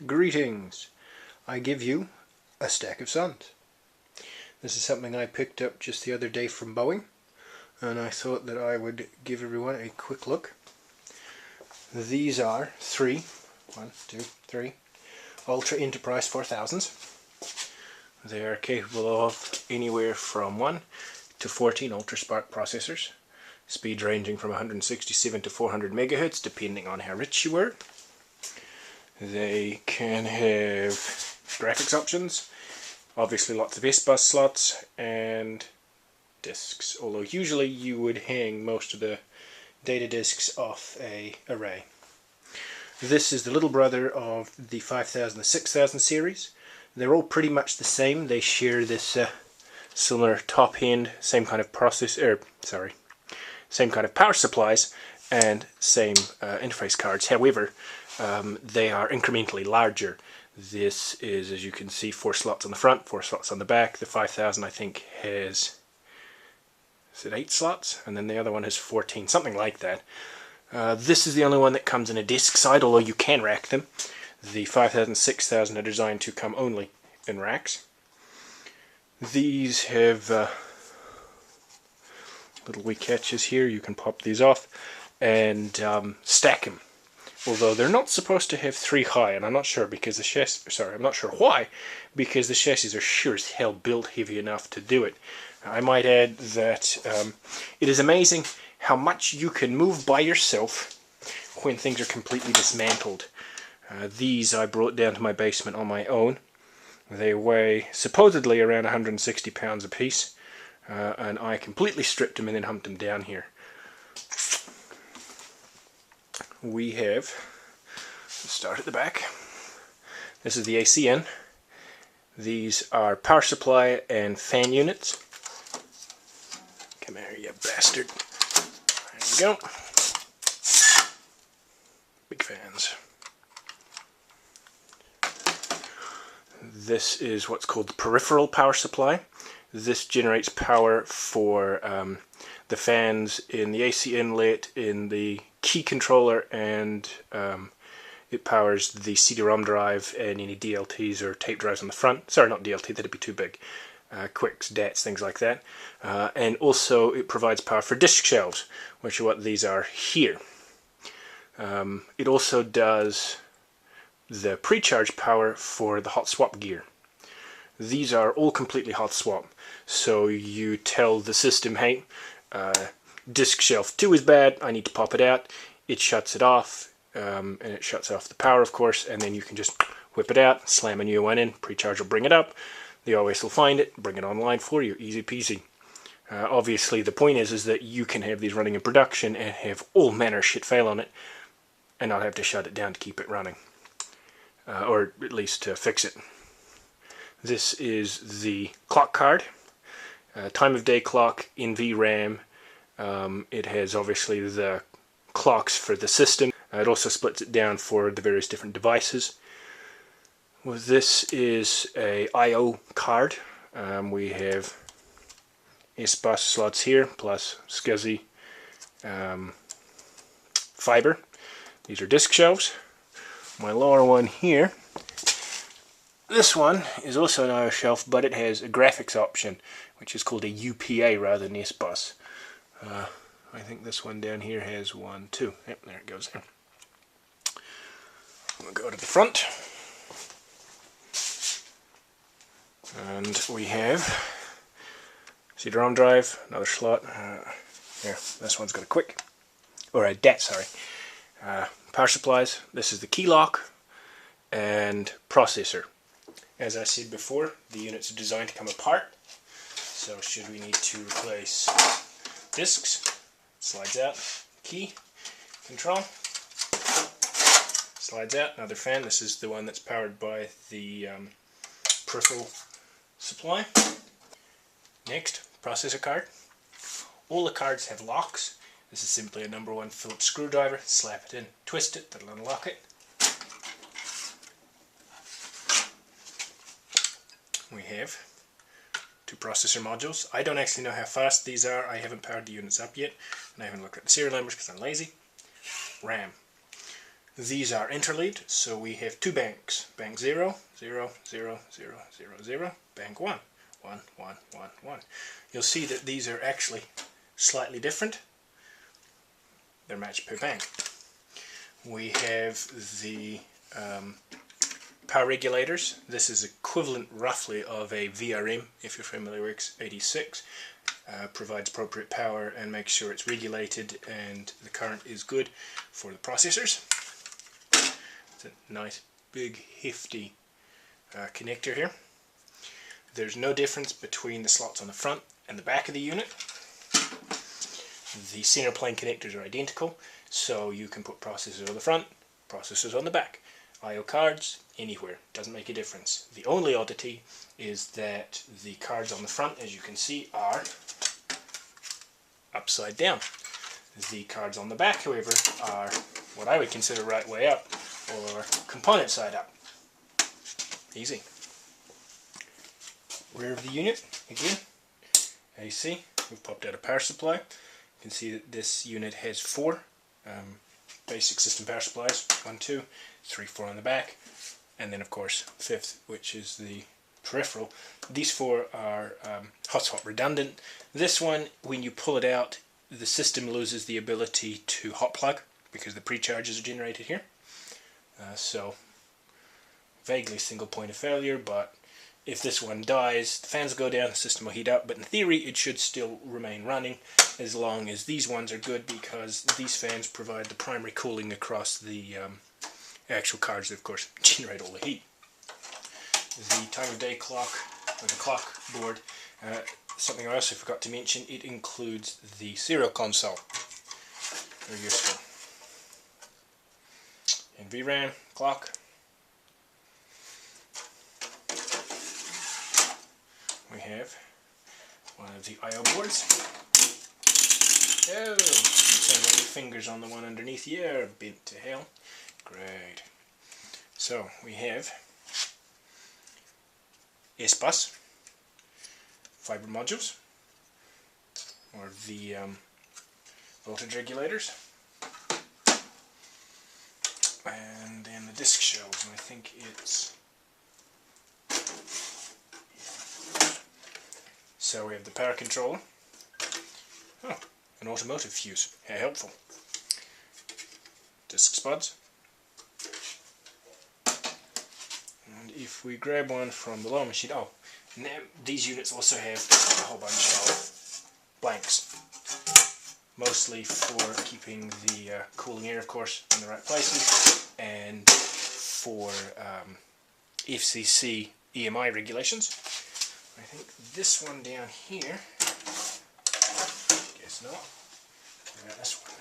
Greetings! I give you a stack of suns. This is something I picked up just the other day from Boeing, and I thought that I would give everyone a quick look. These are three Ultra Enterprise 4000s. They are capable of anywhere from 1 to 14 Ultra Spark processors, speeds ranging from 167 to 400 megahertz depending on how rich you were. They can have graphics options, obviously lots of S-Bus slots and disks, although usually you would hang most of the data disks off a array. This is the little brother of the 5000 and 6000 series. They're all pretty much the same. They share this similar top end, same kind of same kind of power supplies and same interface cards. However, they are incrementally larger. This is, as you can see, 4 slots on the front, 4 slots on the back. The 5000 I think has, is it 8 slots? And then the other one has 14, something like that. This is the only one that comes in a disk side, although you can rack them. The 5000 6000 are designed to come only in racks. These have little wee catches here. You can pop these off and stack them. Although they're not supposed to have 3 high, and I'm not sure because the chassis. I'm not sure why, because the chassis are sure as hell built heavy enough to do it. I might add that it is amazing how much you can move by yourself when things are completely dismantled. These I brought down to my basement on my own. They weigh supposedly around 160 pounds a piece, and I completely stripped them and then humped them down here. We have, let's start at the back. This is the ACN. These are power supply and fan units. Come here, you bastard. There you go. Big fans. This is what's called the peripheral power supply. This generates power for the fans in the AC inlet, in the key controller, and it powers the CD-ROM drive and any DLTs or tape drives on the front. Sorry, not DLT, that'd be too big. Quicks, DATs, things like that. And also it provides power for disk shelves, which are what these are here. It also does the pre-charge power for the hot swap gear. These are all completely hot swap. So you tell the system, hey, disk shelf 2 is bad, I need to pop it out. It shuts it off, and it shuts off the power, of course, and then you can just whip it out, slam a new one in, pre-charge will bring it up, the OS will find it, bring it online for you, easy peasy. Obviously the point is that you can have these running in production and have all manner of shit fail on it and not have to shut it down to keep it running. Or at least to fix it. This is the clock card. Time of day clock in VRAM. It has obviously the clocks for the system. It also splits it down for the various different devices. Well, this is a I/O card. We have S-Bus slots here, plus SCSI fiber. These are disk shelves. My lower one here, this one is also an I/O shelf, but it has a graphics option, which is called a UPA rather than S-Bus. I think this one down here has 1, 2. Yep, there it goes there. We'll go to the front. And we have CD-ROM drive, another slot. Here, this one's got a quick, or a DAT, sorry. Power supplies. This is the key lock and processor. As I said before, the units are designed to come apart. So should we need to replace disks, slides out, key, control, slides out, another fan. This is the one that's powered by the peripheral supply. Next, processor card. All the cards have locks. This is simply a number 1 Phillips screwdriver. Slap it in, twist it, that'll unlock it. We have 2 processor modules. I don't actually know how fast these are. I haven't powered the units up yet, and I haven't looked at the serial numbers because I'm lazy. RAM. These are interleaved, so we have two banks. Bank 0, 0, 0, 0, 0, 0, bank 1, 1, 1, 1, 1. You'll see that these are actually slightly different. They're matched per bank. We have the power regulators. This is equivalent roughly of a VRM, if you're familiar with x86. Provides appropriate power and makes sure it's regulated and the current is good for the processors. It's a nice big hefty connector here. There's no difference between the slots on the front and the back of the unit. The center plane connectors are identical, so you can put processors on the front, processors on the back. I/O cards anywhere, doesn't make a difference. The only oddity is that the cards on the front, as you can see, are upside down. The cards on the back, however, are what I would consider right way up, or component side up. Easy. Rear of the unit, again, AC. We've popped out a power supply. You can see that this unit has 4 basic system power supplies. 1, 2, 3, 4 on the back, and then of course 5th, which is the peripheral. These 4 are hot swap redundant. This one, when you pull it out, the system loses the ability to hot plug because the pre-charges are generated here. So vaguely single point of failure, but if this one dies, the fans go down, the system will heat up, but in theory it should still remain running as long as these ones are good, because these fans provide the primary cooling across the actual cards that of course generate all the heat. The time of day clock, or the clock board, something I also forgot to mention, it includes the serial console. Very useful. And VRAM, clock. We have one of the I/O boards. Oh, you can put your fingers on the one underneath. Yeah, bent to hell. Great. So we have S-Bus, fiber modules, or the voltage regulators, and then the disk shelves, and I think it's... So we have the power controller. Oh, an automotive fuse. How helpful. Disk spuds. And if we grab one from the lower machine, oh, now these units also have a whole bunch of blanks. Mostly for keeping the cooling air, of course, in the right places, and for FCC EMI regulations. I think this one down here, guess not. Yeah, this one.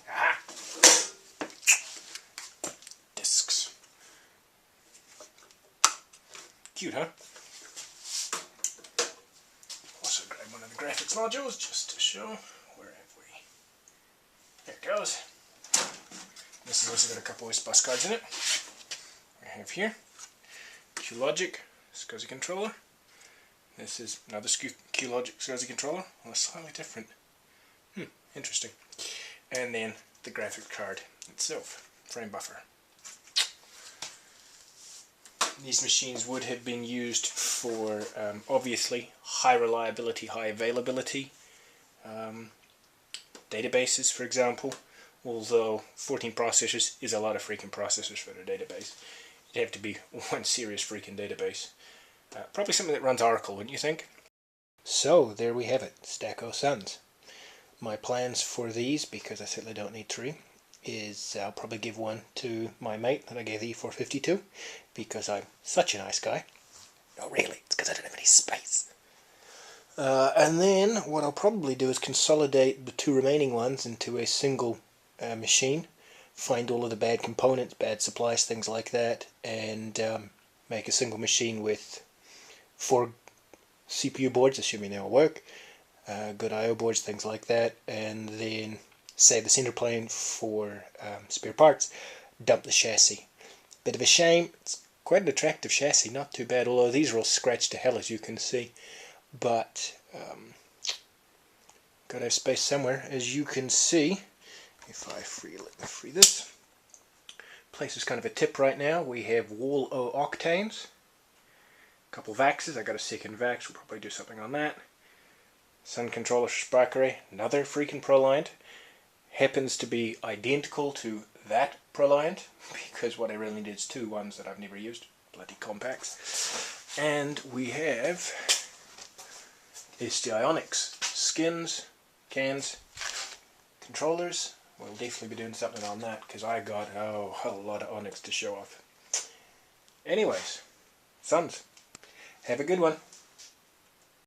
Ah! Discs. Cute, huh? Also grab one of the graphics modules just to show. Where have we? There it goes. This has also got a couple of S-Bus cards in it. I have here QLogic SCSI controller. This is another QLogic SCSI controller, well, slightly different. Interesting. And then the graphic card itself, frame buffer. These machines would have been used for, obviously, high reliability, high availability databases, for example, although 14 processors is a lot of freaking processors for their database. It'd have to be one serious freaking database. Probably something that runs Oracle, wouldn't you think? So, there we have it, Stack-O Suns. My plans for these, because I certainly don't need 3, is I'll probably give one to my mate that I gave the E450 to, because I'm such a nice guy. No, really, it's because I don't have any space. And then what I'll probably do is consolidate the 2 remaining ones into a single machine, find all of the bad components, bad supplies, things like that, and make a single machine with 4 CPU boards, assuming they all work, good I/O boards, things like that, and then save the center plane for spare parts, dump the chassis. Bit of a shame, it's quite an attractive chassis, not too bad, although these are all scratched to hell, as you can see, but gotta have space somewhere. As you can see, if I let me free this, place is kind of a tip right now. We have Wall O Octanes, a couple Vaxes. I got a second Vax, we'll probably do something on that. Sun Controller Sparkery, another freaking Proliant. Happens to be identical to that Proliant, because what I really need is two ones that I've never used. Bloody compacts. And we have STI Onyx. Skins, cans, controllers. We'll definitely be doing something on that, because I got a lot of Onyx to show off. Anyways, Suns, have a good one.